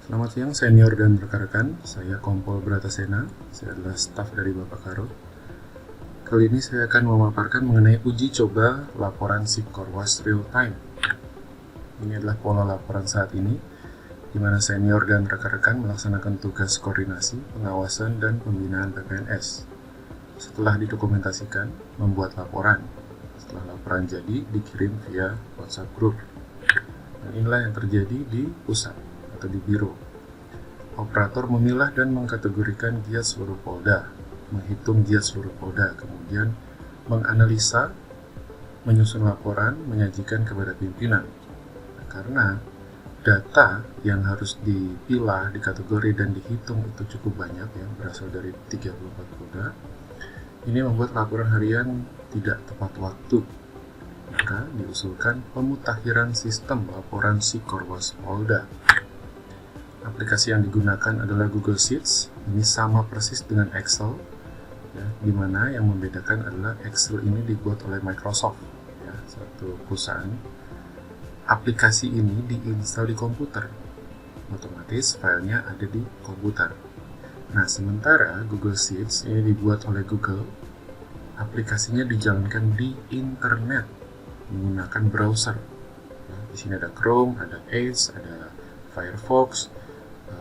Selamat siang senior dan rekan-rekan, saya Kompol Bratasena, saya adalah staf dari Bapak Karo. Kali ini saya akan memaparkan mengenai uji coba laporan Sikorwas Real Time. Ini adalah pola laporan saat ini, di mana senior dan rekan-rekan melaksanakan tugas koordinasi, pengawasan, dan pembinaan PPNS. Setelah didokumentasikan, membuat laporan. Setelah laporan jadi, dikirim via WhatsApp Group. Dan inilah yang terjadi di pusat atau di biro. Operator memilah dan mengkategorikan giat seluruh polda, menghitung giat seluruh polda, kemudian menganalisa, menyusun laporan, menyajikan kepada pimpinan. Nah, karena data yang harus dipilah, dikategori, dan dihitung itu cukup banyak ya, berasal dari 34 polda, ini membuat laporan harian tidak tepat waktu. Maka diusulkan pemutakhiran sistem laporan Sikorwas Polda. Aplikasi yang digunakan adalah Google Sheets. Ini sama persis dengan Excel, ya, di mana yang membedakan adalah Excel ini dibuat oleh Microsoft, ya, satu perusahaan. Aplikasi ini diinstal di komputer, otomatis filenya ada di komputer. Nah, sementara Google Sheets ini dibuat oleh Google, aplikasinya dijalankan di internet menggunakan browser. Ya, di sini ada Chrome, ada Edge, ada Firefox,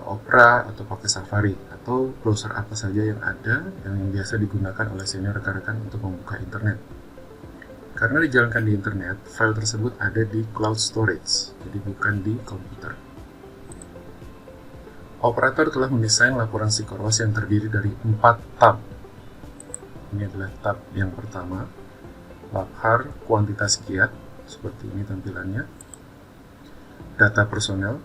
Opera, atau pakai Safari, atau browser apa saja yang ada yang biasa digunakan oleh senior rekan-rekan untuk membuka internet. Karena dijalankan di internet, file tersebut ada di cloud storage, jadi bukan di komputer. Operator telah mendesain laporan Sikorwas yang terdiri dari 4 tab. Ini adalah tab yang pertama, Labhar kuantitas giat, seperti ini tampilannya, data personel,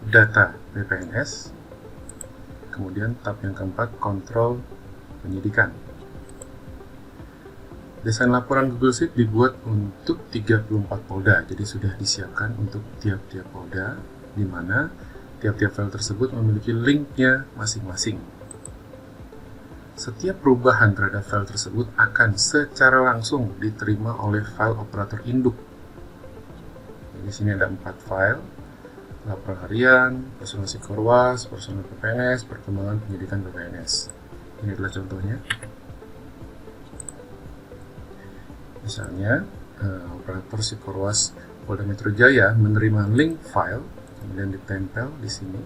data PPNS, kemudian tab yang keempat, kontrol penyidikan. Desain laporan Google Sheet dibuat untuk 34 polda, jadi sudah disiapkan untuk tiap-tiap polda, di mana tiap-tiap file tersebut memiliki linknya masing-masing. Setiap perubahan terhadap file tersebut akan secara langsung diterima oleh file operator induk. Di sini ada 4 file, laporan harian, personal Sikorwas, personal PPNS, perkembangan penyidikan PPNS. Ini adalah contohnya. Misalnya, operator Sikorwas Polda Metro Jaya menerima link file, kemudian ditempel di sini,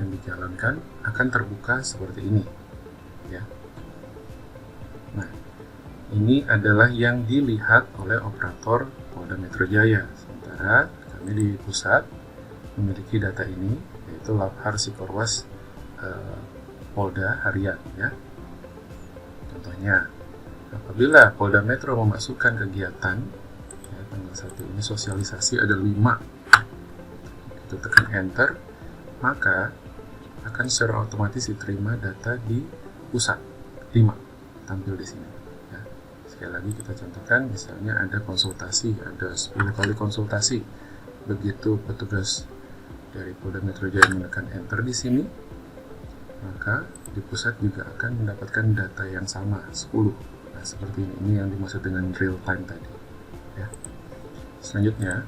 dan dijalankan, akan terbuka seperti ini. Ya. Nah, ini adalah yang dilihat oleh operator Polda Metro Jaya. Sementara kami di pusat memiliki data ini, yaitu Labhar Sikorwas Polda harian. Ya. Contohnya, apabila Polda Metro memasukkan kegiatan, ya, tanggal 1 ini sosialisasi ada 5, kita tekan enter, maka akan secara otomatis diterima data di pusat 5, tampil di sini. Ya. Sekali lagi kita contohkan, misalnya ada konsultasi, ada 10 kali konsultasi. Begitu petugas dari Polda Metro Jaya menekan enter di sini, maka di pusat juga akan mendapatkan data yang sama, 10. Nah, seperti ini yang dimaksud dengan real time tadi. Ya. Selanjutnya,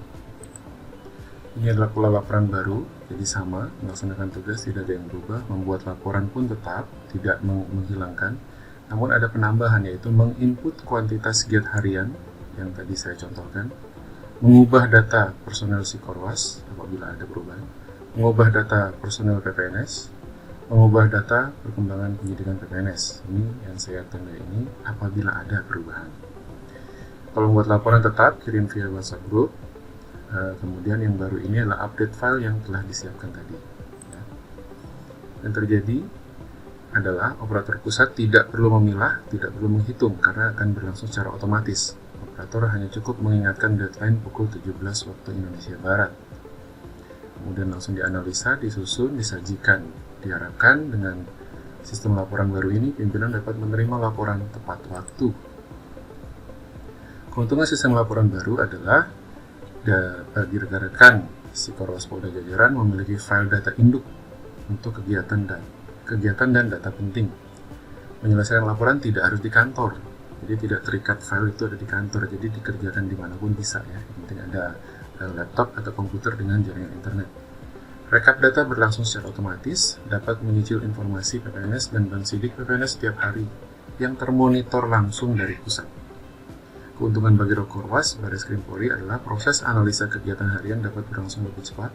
ini adalah pola laporan baru, jadi sama, melaksanakan tugas, tidak ada yang berubah, membuat laporan pun tetap, tidak menghilangkan, namun ada penambahan, yaitu menginput kuantitas giat harian, yang tadi saya contohkan, mengubah data personel Sikorwas, apabila ada perubahan, mengubah data personel PPNS, mengubah data perkembangan penyidikan PPNS. Ini yang saya tanda ini, apabila ada perubahan. Kalau membuat laporan tetap, kirim via WhatsApp Group. Kemudian yang baru ini adalah update file yang telah disiapkan tadi. Ya. Dan terjadi adalah operator pusat tidak perlu memilah, tidak perlu menghitung, karena akan berlangsung secara otomatis. Operator hanya cukup mengingatkan deadline pukul 17 waktu Indonesia Barat. Kemudian langsung dianalisa, disusun, disajikan. Diharapkan dengan sistem laporan baru ini, pimpinan dapat menerima laporan tepat waktu. Keuntungan sistem laporan baru adalah bagi rekan-rekan Sikorwas Polda Jajaran memiliki file data induk untuk kegiatan dan data penting. Menyelesaikan laporan tidak harus di kantor, jadi tidak terikat file itu ada di kantor, jadi dikerjakan dimanapun bisa ya. Yang penting ada laptop atau komputer dengan jaringan internet. Rekap data berlangsung secara otomatis, dapat menyicil informasi PPNS dan bank sidik PPNS setiap hari yang termonitor langsung dari pusat. Keuntungan bagi Korwas Bareskrim Polri adalah proses analisa kegiatan harian dapat berlangsung lebih cepat,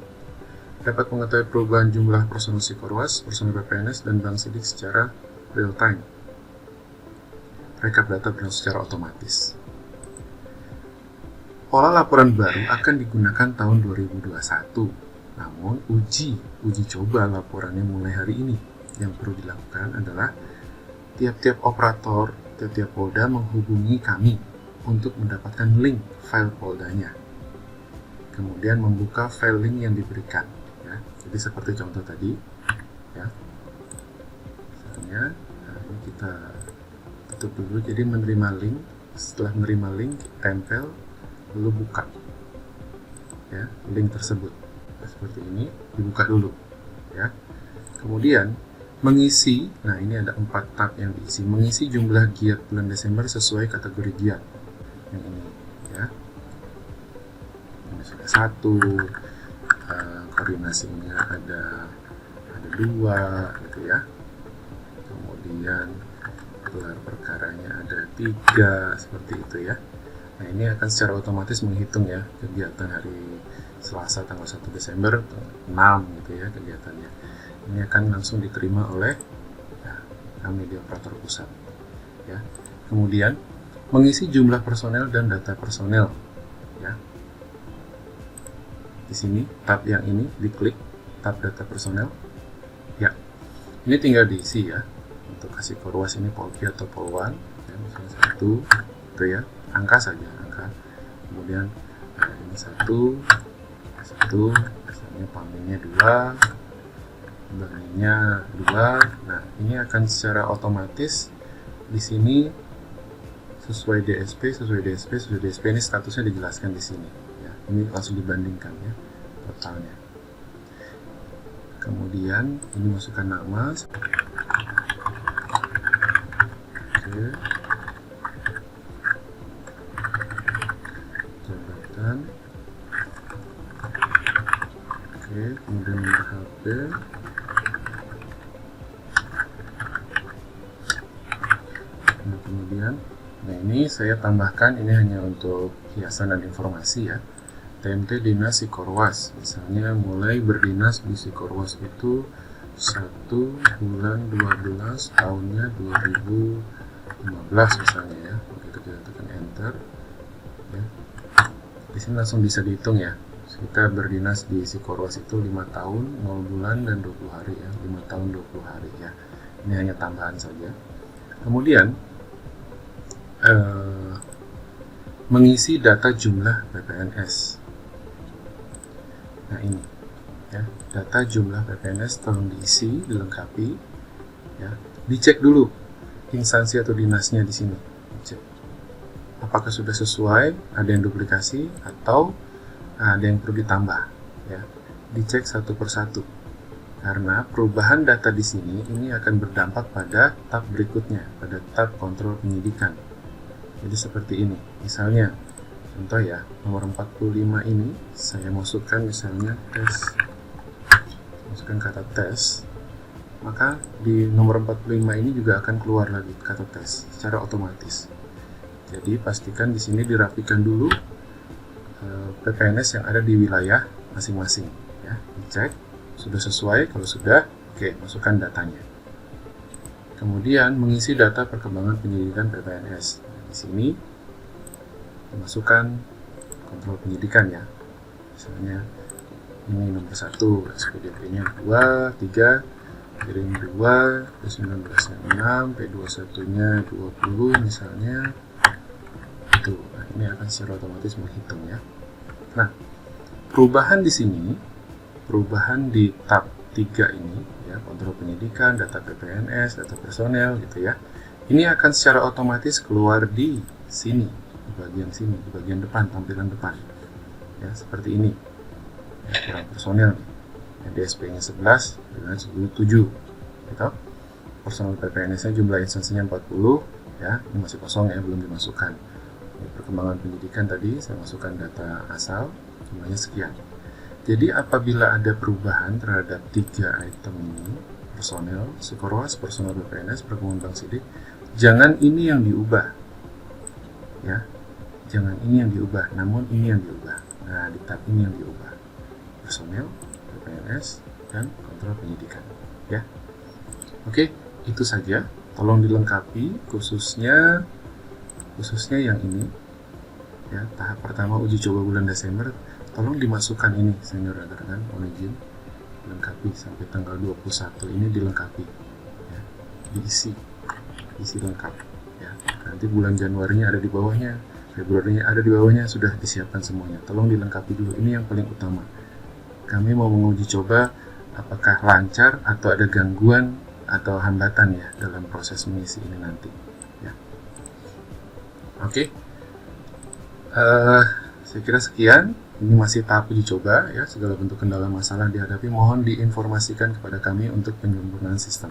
dapat mengetahui perubahan jumlah personel Korwas, personel PPNS, dan bank sidik secara real time. Rekap data berlangsung secara otomatis. Pola laporan baru akan digunakan tahun 2021. Namun, uji coba laporannya mulai hari ini. Yang perlu dilakukan adalah tiap-tiap operator, tiap-tiap polda menghubungi kami untuk mendapatkan link file poldanya. Kemudian membuka file link yang diberikan. Ya. Jadi seperti contoh tadi, ya. Misalnya, ini kita tutup dulu. Jadi menerima link, setelah menerima link, tempel, lalu buka, ya, link tersebut. Seperti ini, dibuka dulu, ya. Kemudian mengisi, nah ini ada 4 tab yang diisi. Mengisi jumlah giat bulan Desember sesuai kategori giat. Yang ini, ya. Ini sudah 1, koordinasinya ada 2, gitu ya. Kemudian gelar perkaranya ada 3, seperti itu ya. Nah, ini akan secara otomatis menghitung ya kegiatan hari Selasa tanggal 1 Desember 6 gitu ya kegiatannya. Ini akan langsung diterima oleh kami di operator pusat. Ya. Kemudian mengisi jumlah personel dan data personel. Ya. Di sini tab yang ini diklik tab data personel. Ya. Ini tinggal diisi ya. Untuk kasih Korwas ini Polki atau Polwan. Ya, misalnya 1 itu ya. Angka saja, angka. Kemudian ini 1, misalnya paminnya 2, bahannya 2. Nah, ini akan secara otomatis di sini sesuai DSP ini statusnya dijelaskan di sini. Ya, ini langsung dibandingkan ya totalnya. Kemudian ini masukkan nama. Oke. Jabatan. Oke, kemudian nomor HP. Nah, kemudian, ini saya tambahkan, ini hanya untuk hiasan dan informasi ya. TMT Dinas Korwas, misalnya mulai berdinas di Korwas itu 1 bulan 12 tahunnya 2015 misalnya ya. Begitu kita tekan enter, ya. Di sini langsung bisa dihitung ya. Kita berdinas di Korwas itu 5 tahun, 0 bulan, dan 20 hari ya. 5 tahun 20 hari ya. Ini hanya tambahan saja. Kemudian mengisi data jumlah PPNS. Nah ini ya, data jumlah PPNS tolong diisi, dilengkapi ya. Dicek dulu instansi atau dinasnya di sini. Dicek apakah sudah sesuai, ada yang duplikasi atau ada yang perlu ditambah ya. Dicek satu persatu karena perubahan data di sini ini akan berdampak pada tab berikutnya, pada tab kontrol penyidikan. Jadi seperti ini, misalnya contoh ya, nomor 45 ini saya masukkan misalnya tes, masukkan kata tes, maka di nomor 45 ini juga akan keluar lagi kata tes secara otomatis. Jadi pastikan di sini dirapikan dulu PPNS yang ada di wilayah masing-masing ya. Dicek sudah sesuai, kalau sudah oke, masukkan datanya. Kemudian mengisi data perkembangan penyidikan PPNS. Di sini masukkan kontrol penyidikan ya. Misalnya ini nomor 1, SPDP-nya 2, 3, kirim 2, P19-nya 6, P21-nya 20 misalnya. Itu. Nah, ini akan secara otomatis menghitung ya. Nah, perubahan di sini, perubahan di tab 3 ini ya, kontrol penyidikan, data PPNS, data personel gitu ya. Ini akan secara otomatis keluar di sini, di bagian sini, di bagian depan, tampilan depan. Ya, seperti ini. Ya, kurang personel nih. Ya, DSP-nya 11 dengan 7 gitu. Personel PPNS-nya jumlah instansinya 40 ya, ini masih kosong ya, belum dimasukkan. Perkembangan penyidikan tadi saya masukkan data asal jumlahnya sekian. Jadi apabila ada perubahan terhadap 3 item ini, personel, Sukorwas, personel BPNS, perkembangan Bank Sidik, jangan ini yang diubah, ya, jangan ini yang diubah, namun ini yang diubah. Nah, di tab ini yang diubah, personel, BPNS, dan kontrol penyidikan, ya. Oke, itu saja. Tolong dilengkapi, khususnya yang ini, ya. Tahap pertama uji coba bulan Desember. Tolong dimasukkan ini, senior rekan-rekan, mohon izin, dilengkapi sampai tanggal 21 ini dilengkapi, ya. Diisi lengkap, ya. Nanti bulan Januarinya ada di bawahnya, Februarinya ada di bawahnya, sudah disiapkan semuanya. Tolong dilengkapi dulu, ini yang paling utama. Kami mau menguji coba apakah lancar atau ada gangguan atau hambatan ya dalam proses mengisi ini nanti, ya. Oke. Saya kira sekian. Ini masih tahap uji coba, ya. Segala bentuk kendala masalah dihadapi mohon diinformasikan kepada kami untuk penyempurnaan sistem.